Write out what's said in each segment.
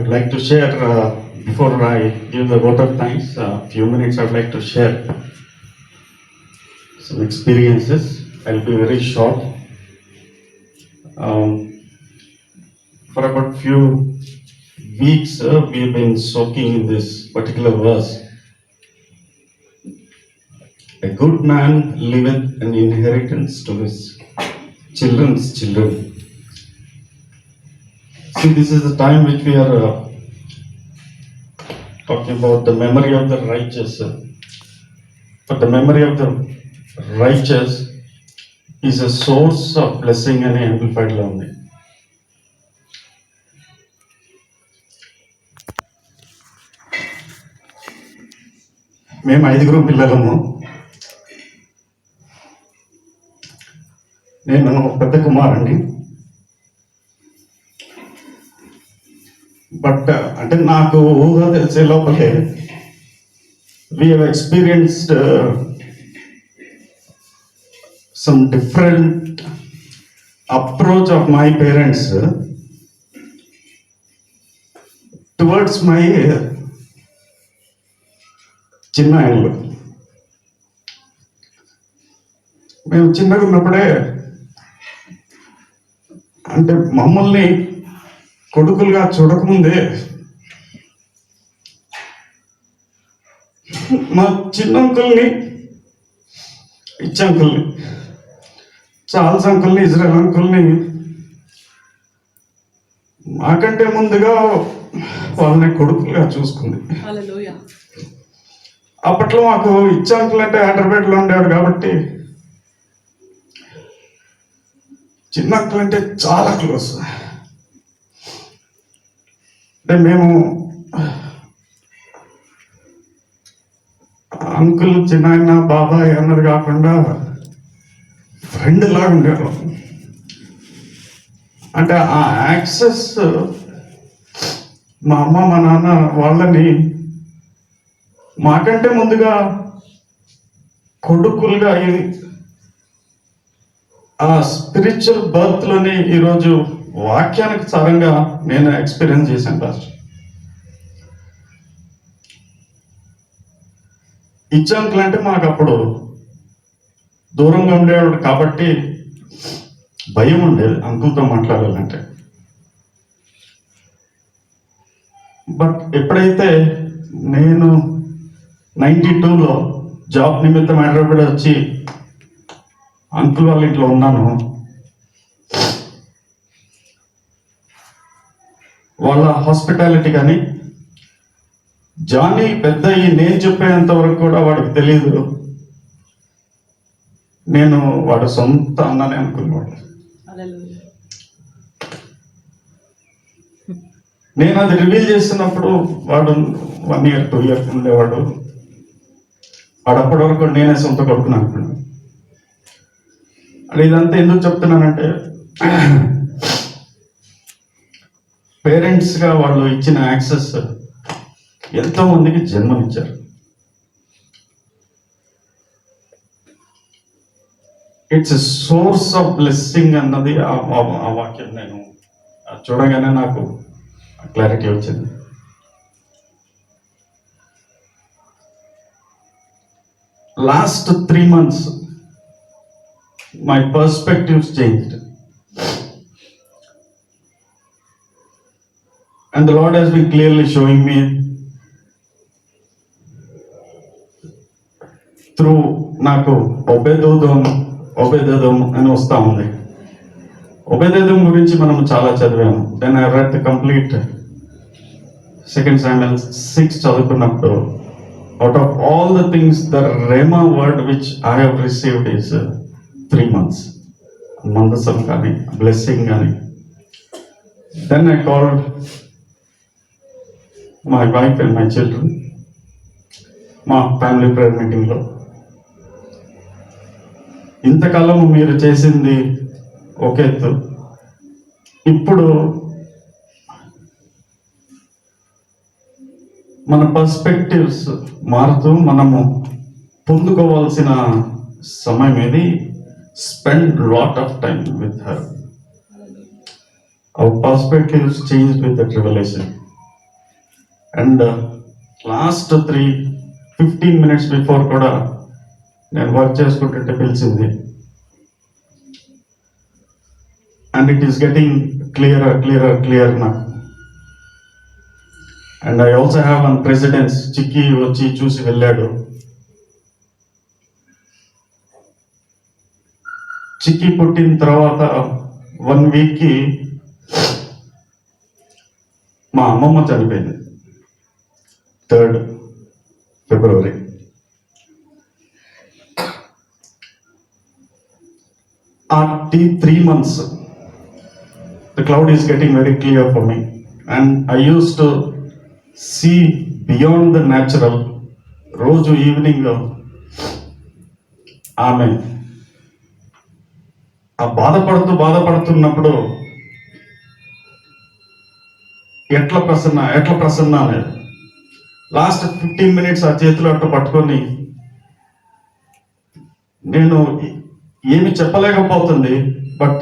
would like to share, before I give the vote of thanks, a few minutes I would like to share some experiences. I'll be very short. For about few weeks, we've been soaking in this particular verse. A good man leaveth an inheritance to his children's children. See, this is the time which we are talking about the memory of the righteous. But the memory of the righteous is a source of blessing and amplified learning. మేము 5 పిల్లలము. నేను పెద్ద కుమారుణ్ణి. But అంటే నాకు ఊహ తెలిసే లోపలే we have experienced some different approach of my parents towards my చిన్నాయనలు. మేము చిన్నగా ఉన్నప్పుడే అంటే మమ్మల్ని కొడుకులుగా చూడకముందే మా చిన్న అంకుల్ని, ఇచ్చ అంకుల్ని, చార్ల్స్ అంకుల్ని, ఇజ్రాయల్ అంకుల్ని మాకంటే ముందుగా వాళ్ళని కొడుకులుగా చూసుకుంది. అప్పట్లో మాకు ఇచ్చ అంకుల్ అంటే హైదరాబాద్లో ఉండేవాడు కాబట్టి చిన్న అంకుల్ అంటే చాలా క్లోజ్. అంటే మేము అంకుల్, చిన్నాయన, బాబాయ్ అన్నది కాకుండా ఫ్రెండ్ లాగా ఉండేవాళ్ళం. అంటే ఆ యాక్సెస్ మా అమ్మ, మా నాన్న వాళ్ళని మాకంటే ముందుగా కొడుకులుగా ఆ స్పిరిచువల్ బర్త్లోనే ఈరోజు వాక్యానికి సారంగా నేను ఎక్స్పీరియన్స్ చేశాను పాస్టర్. ఇచ్చ అంకుల్ అంటే మాకు అప్పుడు దూరంగా ఉండేవాడు కాబట్టి భయం ఉండేది అంకుల్తో మాట్లాడాలంటే. బట్ ఎప్పుడైతే నేను 92లో జాబ్ నిమిత్తం హైదరాబాద్ వచ్చి అంకుల్ వాళ్ళ ఇంట్లో ఉన్నాను, వాళ్ళ హాస్పిటాలిటీ కానీ జానీ పెద్ద నేను చెప్పేంత వరకు కూడా వాడికి తెలియదు. నేను వాడు సొంత అన్ననే అనుకునేవాడు. నేను అది రివీల్ చేస్తున్నప్పుడు వాడు 1 year 2 years ఉండేవాడు. వాడు అప్పటి వరకు నేనే సొంత కొడుకుని అనుకున్నాను. అది ఇదంతా ఎందుకు చెప్తున్నానంటే పేరెంట్స్గా వాళ్ళు ఇచ్చిన యాక్సెస్ ఎంతో మందికి జన్మనిచ్చారు. It's a source of blessing అన్నది ఆ వాక్యం నేను చూడగానే నాకు క్లారిటీ వచ్చింది. Last 3 months my perspectives changed and the Lord has been clearly showing me through నాకు ఒబేదోదం అని వస్తూ ఉంది. ఒబేదోదం గురించి మనం చాలా చదివాము. Then I read the complete 2 Samuel 6 చదువుకున్నప్పుడు out of all the things the Rhema word which I have received is 3 months. మందసం కానీ బ్లెస్సింగ్ కానీ. Then I called my wife and my children మా ఫ్యామిలీ ప్రేయర్ మీటింగ్లో. ఇంతకాలం మీరు చేసింది ఒక ఎత్తు, ఇప్పుడు మన పర్స్పెక్టివ్స్ మారుతూ మనము పొందుకోవాల్సిన సమయం ఇది. Spend lot of time with her. Our perspectives changed with that revelation. And last 15 minutes before కూడా నేను వర్క్ చేసుకుంటుంటే పిలిచింది. And it is getting clear నాకు. And I also have one precedence, చిక్కి వచ్చి చూసి వెళ్ళాడు. చిక్కి పుట్టిన తర్వాత 1 weekకి మా అమ్మమ్మ చనిపోయింది, 3rd February. ఆ 3 months the cloud is getting very clear for me, and I used to see beyond the natural. రోజు ఈవినింగ్ ఆమె ఆ బాధపడుతున్నప్పుడు ఎట్లా ప్రసన్న అనేది లాస్ట్ 15 minutes ఆ చేతిలో అట్టు పట్టుకొని, నేను ఏమి చెప్పలేకపోతుంది, but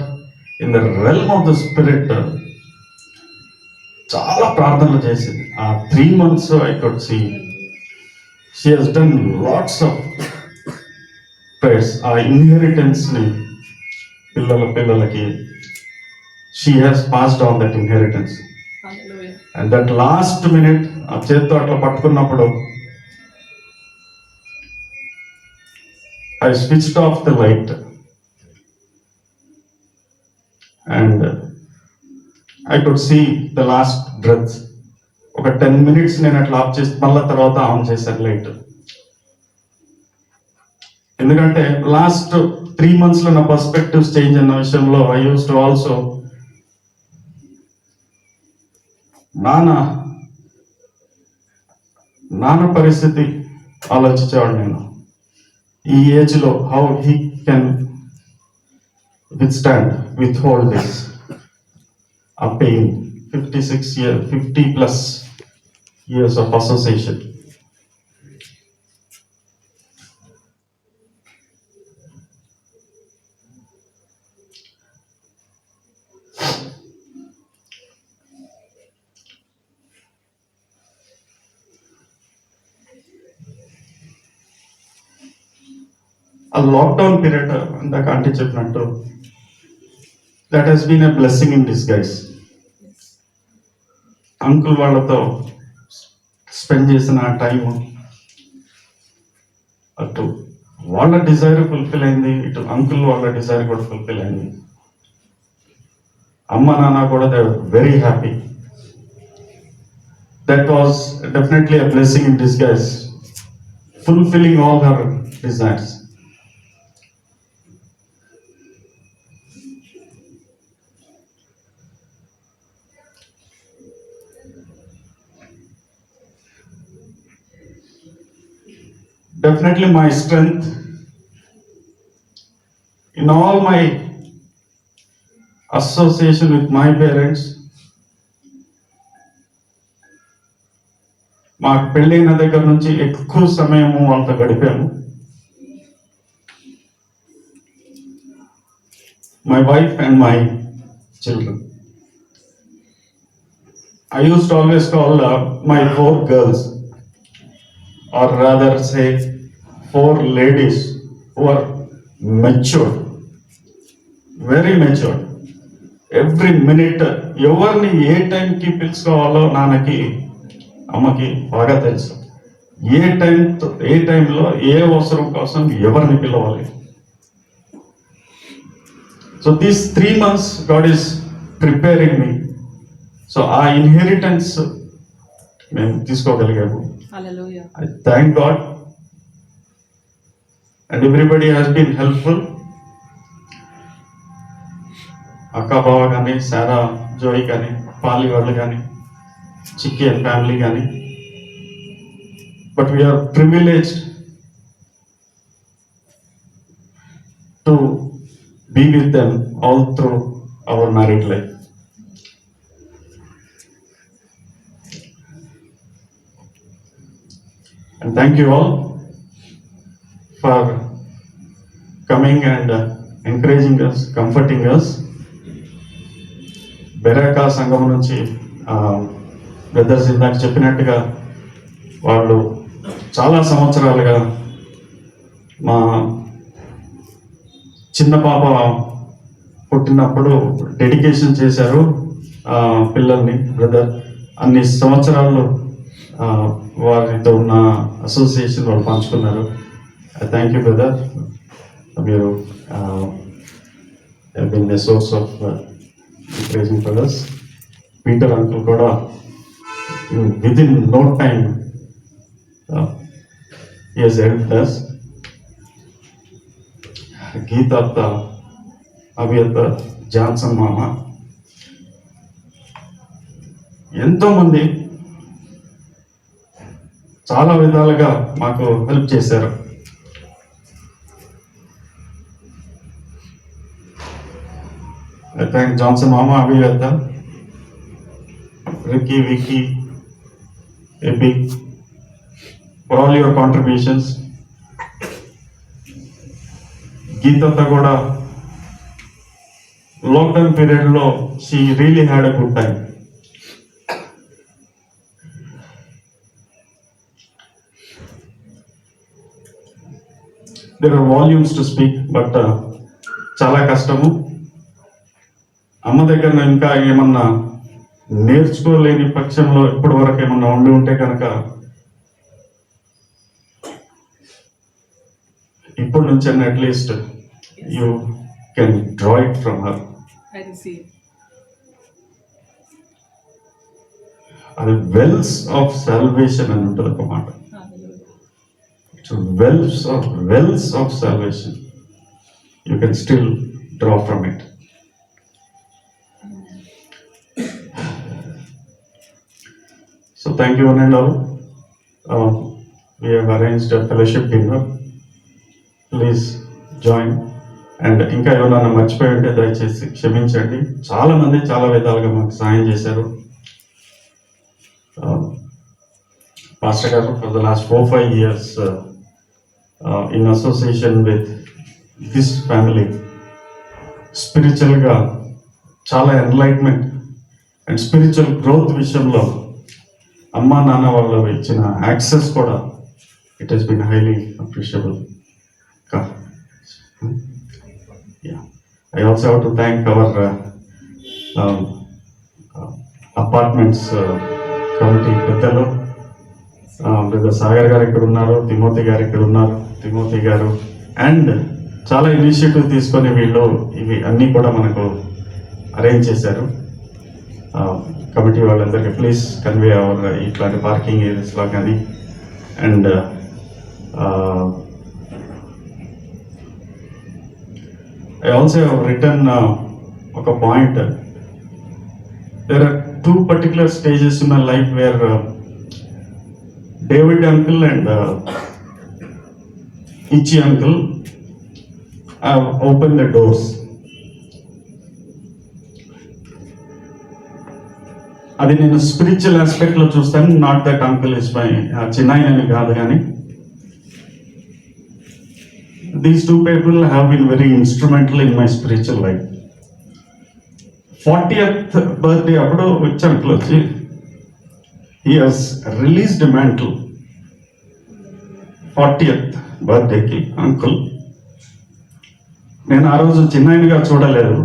in the realm of the spirit చాలా ప్రార్థనలు చేసింది. ఆ 3 months I could see she has done lots of prayers. ఆ ఇన్హెరిటెన్స్ ని పిల్లలకి she has passed on that inheritance. And that last minute ఆ చేత్తో అట్లా పట్టుకున్నప్పుడు I switched off the light and I could see the last breath. ఒక 10 minutes నేను అట్లా ఆఫ్ చేసి మళ్ళీ తర్వాత ఆన్ చేశాను లైట్. ఎందుకంటే లాస్ట్ 3 months లో నా పర్స్పెక్టివ్స్ చేంజ్ అన్న విషయంలో ఐ యూస్ టు ఆల్సో నాన్న పరిస్థితి ఆలోచించేవాడు నేను. ఈ ఏజ్ లో how he can withhold this a pain. 50+ years of association. ఆ లాక్డౌన్ పీరియడ్ ఇందాక ఆంటీ చెప్పినట్టు that he's been a blessing in disguise. Uncle వాళ్ళతో స్పెండ్ చేసిన టైం, అటు వాళ్ళ డిజైర్ ఫుల్ఫిల్ అయింది, ఇటు అంకుల్ వాళ్ళ డిజైర్ కూడా ఫుల్ఫిల్ అయింది. అమ్మ నాన్న కూడా they were very happy. That was definitely a blessing in disguise, fulfilling all her desires. Definitely my strength in all my association with my parents, మాకు పెళ్ళైన దగ్గర నుంచి ఎక్కువ సమయము వాళ్ళతో గడిపాము. My wife and my children. I used to always call my 4 girls, or rather say 4 ladies who are matured, very matured. Every minute ఎవరిని ఏ టైంకి పిలుచుకోవాలో నాన్నకి అమ్మకి బాగా తెలుసు. ఏ టైంలో ఏ అవసరం కోసం ఎవరిని పిలవాలి. So these 3 months God is preparing me. So ఆ ఇన్హెరిటెన్స్ మేము తీసుకోగలిగాము. I thank God, and everybody has been helpful. అక్క బావ కానీ, సారా జోయ్ కానీ, పాలి వాళ్ళు కానీ, చిక్కి అండ్ ఫ్యామిలీ కానీ. But we are privileged to be with them all through our married life. And thank you all for coming and encouraging us, comforting us. Beracah సంఘం నుంచి బ్రదర్స్ ఇందాక చెప్పినట్టుగా వాళ్ళు చాలా సంవత్సరాలుగా మా చిన్న పాప పుట్టినప్పుడు డెడికేషన్ చేశారు పిల్లల్ని. బ్రదర్ అన్ని సంవత్సరాలు వారితో ఉన్న అసోసియేషన్ వాళ్ళు పంచుకున్నారు. థ్యాంక్ యూ బ్రదర్, మీరు been the source of encouraging for us. Peter uncle కూడా within no time he has helped us. Geetha అత్త, అవి అత్త, జాన్సన్ మామ, ఎంతోమంది చాలా విధాలుగా మాకు హెల్ప్ చేశారు. I thank Johnson Mama, Avi Atta, Ricky, Vicky, Epi, for all your contributions. Geeta కూడా లాక్డౌన్ పీరియడ్లో she really had a good time. There are volumes to speak, but చాలా కష్టము. అమ్మ దగ్గర ఇంకా ఏమన్నా నేర్చుకోలేని పక్షంలో ఇప్పటి వరకు ఏమన్నా ఉండి ఉంటే కనుక ఇప్పటి నుంచి అన్న at least you can draw it from her. అది వెల్స్ ఆఫ్ సాల్వేషన్ అని ఉంటుంది ఒక మాట. wells of salvation, you can still draw from it. So thank you one and all. We have arranged a fellowship dinner. Please join. And ఇంకా ఎవరైనా మర్చిపోయి ఉంటే దయచేసి క్షమించండి. చాలా మంది చాలా విధాలుగా మాకు సాయం చేశారు. Pastor గారు for the last 4-5 years in association with this family, స్పిరిచువల్గా చాలా ఎన్లైట్మెంట్ అండ్ స్పిరిచువల్ గ్రోత్ విషయంలో అమ్మా నాన్న వాళ్ళు ఇచ్చిన యాక్సెస్ కూడా it has been highly appreciable. I also have to thank our apartments committee పెద్దలు. బ్రదర్ సాగర్ గారు ఇక్కడ ఉన్నారు, తిమోతి గారు ఇక్కడ ఉన్నారు, తిమోతి గారు అండ్ చాలా ఇనిషియేటివ్ తీసుకొని వీళ్ళు ఇవి అన్నీ కూడా మనకు అరేంజ్ చేశారు. కమిటీ వాళ్ళందరికీ ప్లీజ్ కన్వే అవర్ ఇట్లాంటి పార్కింగ్ ఏరియాస్లో కానీ. And I also have return ఒక point. There are 2 particular stages in my life where David uncle and Ichi uncle have opened the doors. అది నేను స్పిరిచువల్ ఆస్పెక్ట్లో చూస్తాను. Not that uncle is my చిన్నాయన అని కాదు, కానీ these 2 people have been very instrumental in my spiritual life. 40th birthday అప్పుడు వచ్చి uncle వచ్చి he has released a mantle. 40th బర్త్డేకి అంకుల్. నేను ఆ రోజు చిన్నాయనగా చూడలేదు.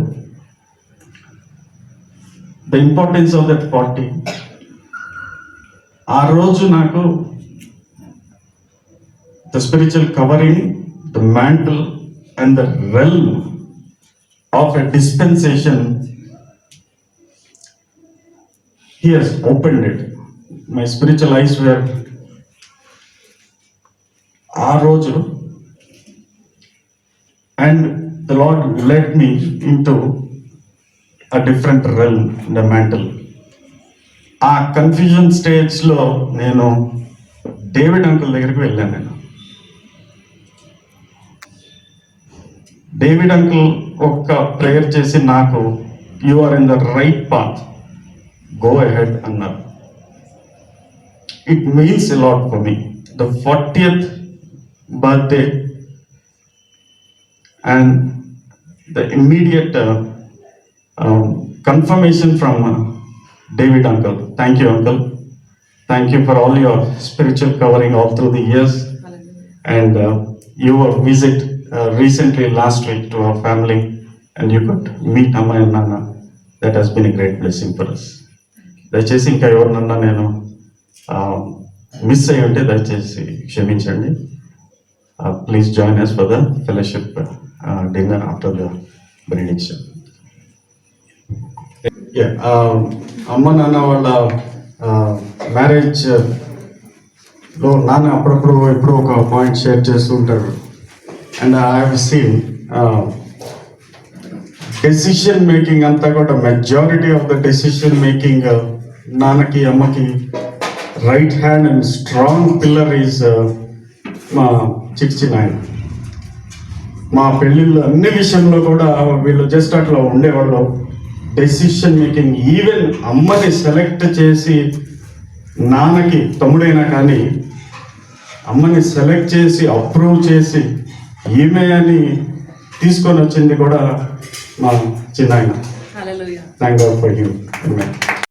The importance of that 40. ఆ రోజు నాకు the spiritual covering, the mantle and the realm of a dispensation, he has opened it. My spiritual eyes were ఆ రోజు, and the Lord led me into a different realm, the mantle. ఆ confusion స్టేజ్లో నేను David uncle దగ్గరికి వెళ్ళాను. నేను David uncle ఒక్క prayer చేసి నాకు you are in the right path, go ahead అన్నారు. It means a lot for me. The 40th birthday and the immediate confirmation from David uncle. Thank you uncle. Thank you for all your spiritual covering all through the years. And your visit recently last week to our family, and you could meet Amma and Nana. That has been a great blessing for us. దయచేసి ఇంకా ఎవరినన్నా నేను miss అయ్యి ఉంటే దయచేసి క్షమించండి. Please join us for the fellowship dinner after the benediction. అమ్మ నాన్న వాళ్ళ మ్యారేజ్ లో నాన్న అప్పుడప్పుడు ఎప్పుడో ఒక పాయింట్ షేర్ చేస్తూ ఉంటారు. And I have seen decision making అంతా కూడా majority of the decision making నాన్నకి అమ్మకి right hand and strong pillar is మా చిచ్చి నాయన. మా పెళ్ళిళ్ళు అన్ని విషయంలో కూడా వీళ్ళు జస్ట్ అట్లా ఉండేవాళ్ళు. డెసిషన్ మేకింగ్, ఈవెన్ అమ్మని సెలెక్ట్ చేసి, నాన్నకి తమ్ముడైనా కానీ అమ్మని సెలెక్ట్ చేసి అప్రూవ్ చేసి ఈమె అని తీసుకొని వచ్చింది కూడా మా చిన్నాయన. Thank God for you.